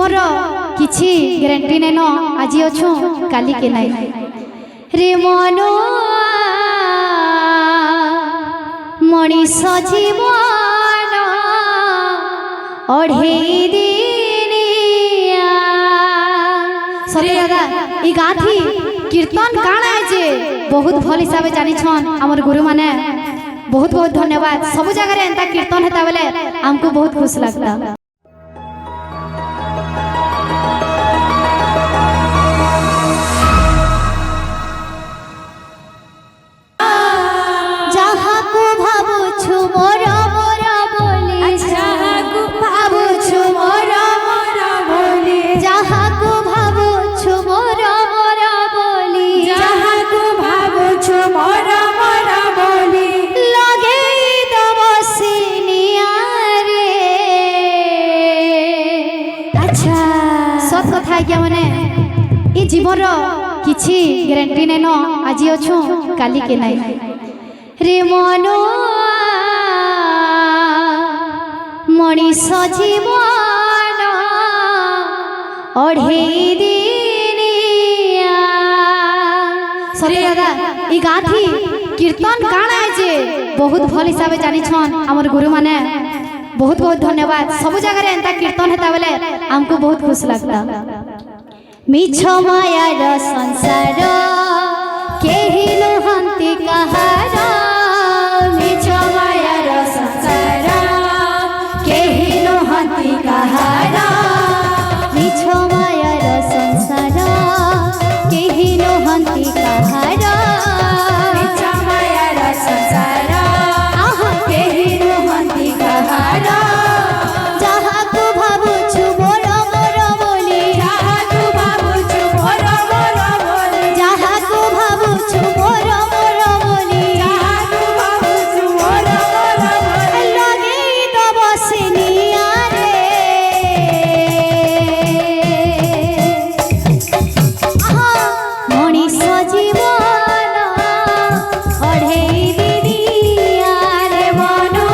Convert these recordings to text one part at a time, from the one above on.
जीवन किछि ग्यारंटी नै न आज अछु काली के नै रे मनो मनीष जीवन अढ़े दिनिया सरे दादा ई गाथी कीर्तन काना है जे बहुत भल हिसाब से जानी छन हमर गुरु माने बहुत बहुत धन्यवाद सब जगह रे एंता कीर्तन हेता बेले हमको बहुत खुश लगता। ई जीवन किछि ग्यारंटी नै न आज अछु काली के नै रे मनो मनीष जीवन अढ़े दिनिया सरे दादा ई गाथी कीर्तन काना है जे बहुत भल हिसाब से जानी छन हमर गुरु माने बहुत बहुत धन्यवाद सब जगह रे एंता कीर्तन हेता बेले हमको बहुत खुश लगता। मिछ मायार संसार केहि लुहंती कहार मिछ मायार संसार केहि लुहंती कहार मिछ मायार संसार केहि लुहंती कहार मिछ मायार संसार आह केहि लुहंती कहार जहाको भाबुछु मोर मोर बोली जहाको भाबुछु मोर मोर बोली जहाको भाबुछु मोर मोर बोली जहाको भाबुछु मोर मोर बोली लगे तो बसनिया रे मनीष जीवन अढ़े दिनिया रे मनो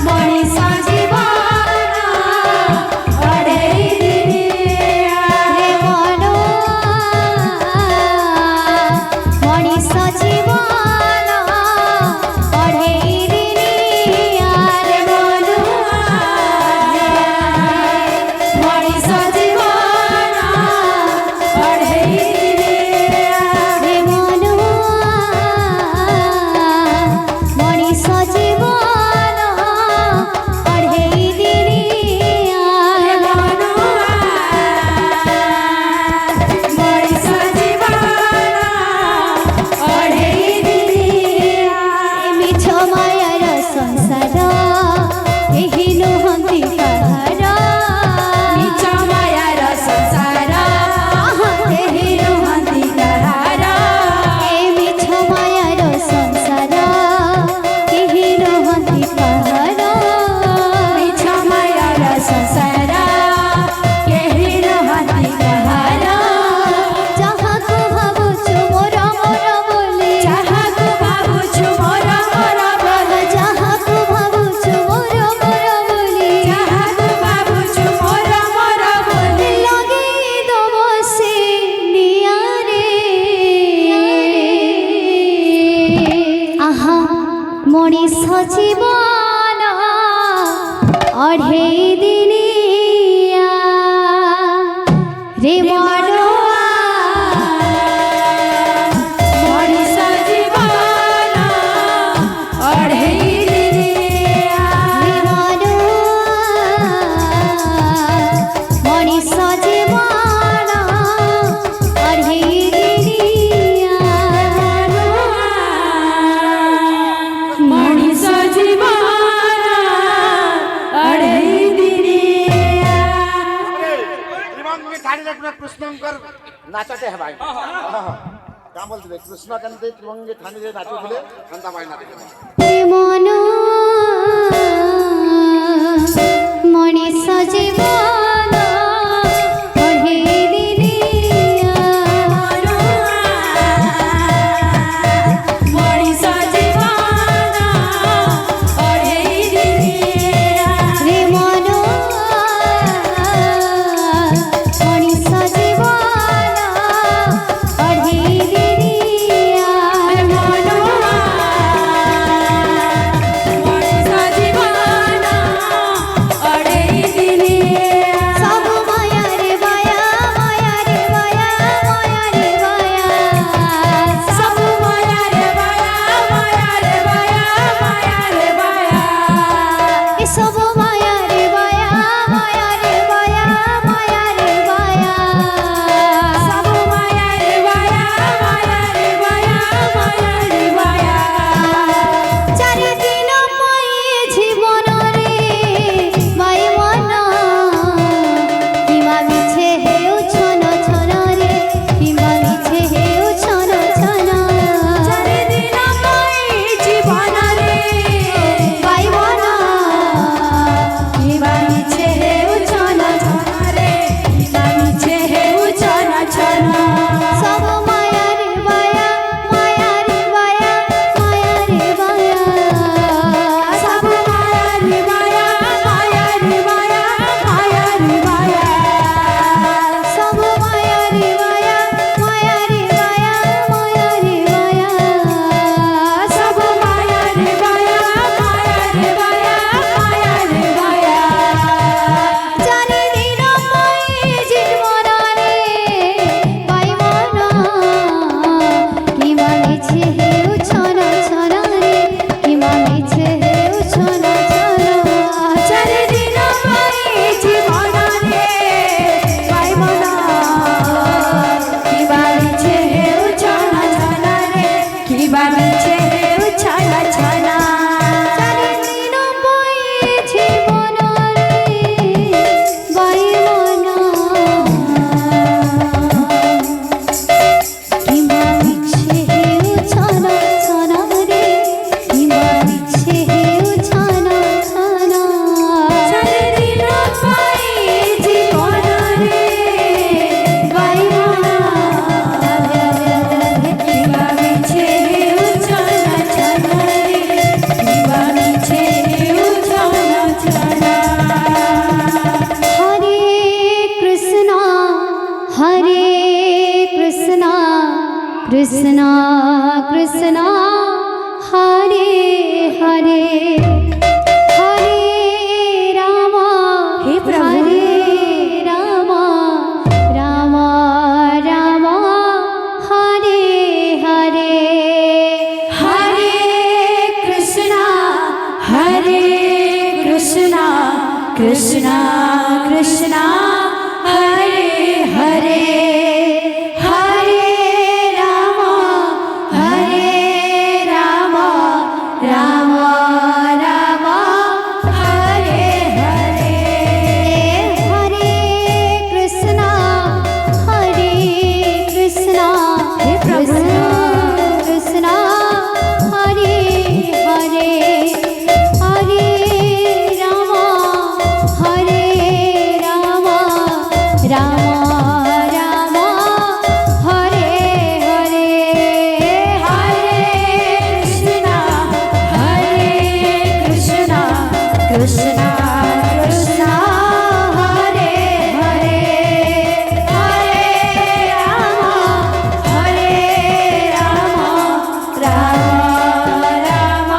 मनीष जीवन अढ़े दिनिया रे मनो मनीष जीवन अढ़े दिनिया रे मनो मनीष जीवन अढ़े दिनिया रे मनो मनीष जीवन अढ़े दिनिया रे मनो मनीष जीवन अढ़े दिनिया मिछ मायार संसार एहि लुहंती कहार मिछ मायार संसार एहि लुहंती कहार ए मिछ मायार संसार एहि लुहंती कहार मिछ मायार संसार एहि लुहंती कहार जहाको भाबुछु मोर मोर बोली जहाको भाबुछु मोर मोर बोली जहाको भाबुछु मोर मोर बोली जहाको भाबुछु मोर मोर बोली लगे तो बसनिया रे आहा मनीष जीवन अढ़े दिनिया रे मनो मनीष जीवन अढ़े दिनिया रे मनो मनीष जीवन अढ़े दिनिया मनीष जीवन अढ़े दिनिया कृष्णकर नाचते है भाई क्या बोलते कृष्ण कंते त्रिभंगे ठाणे रे नाचुले कंता भाई नाचते मनो मनीष जीवन अढ़े दिनिया मनीष जीवन अढ़े दिनिया रे मनो মিছে হেউ ছন ছন রে কিংবা মিছে হেউ ছন ছন চারিদিন পাই জীবন রে পাইব না কিবা মিছে হেউ ছন ছন রে কিবা মিছে হেউ ছন ছন সব মায়া রে বায়া মায়া রে বায়া মায়া রে বায়া সব মায়া রে মায়া মায়া রে মায়া মায়া রে মায়া সব মায়া রে বায়া মায়া রে বায়া মায়া রে বায়া সব মায়া রে মায়া মায়া রে মায়া মায়া রে মায়া জানি দিন পাই জীবন রে পাইব না কিবা মিছে হেউ ছন ছন রে কিবা মিছে হেউ ছন ছন চারিদিন পাই জীবন রে পাইব না কিবা মিছে হেউ ছন ছন রে কিবা মিছে হেউ ছন ছন চারিদিন পাই জীবন রে পাইব না কিবা মিছে হেউ ছন ছন রে কিবা মিছে হেউ ছন ছন চারিদিন পাই জীবন রে পাইব না কিবা মিছে হেউ ছন ছন রে কিবা মিছে হেউ ছন ছন हरे कृष्णा कृष्णा कृष्णा हरे हरे हरे राम हे प्रभु। हरे राम राम राम हरे हरे हरे कृष्णा कृष्णा कृष्णा हरे हरे हरे राम राम राम हरे हरे हरे कृष्णा हे प्रभु। कृष्णा हरे हरे हरे राम राम राम हरे हरे हरे कृष्णा कृष्णा कृष्णा हरे हरे हरे राम राम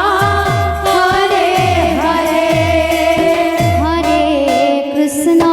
हरे हरे हरे कृष्णा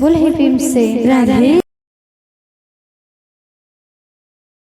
फुल ही फिल्म से राधे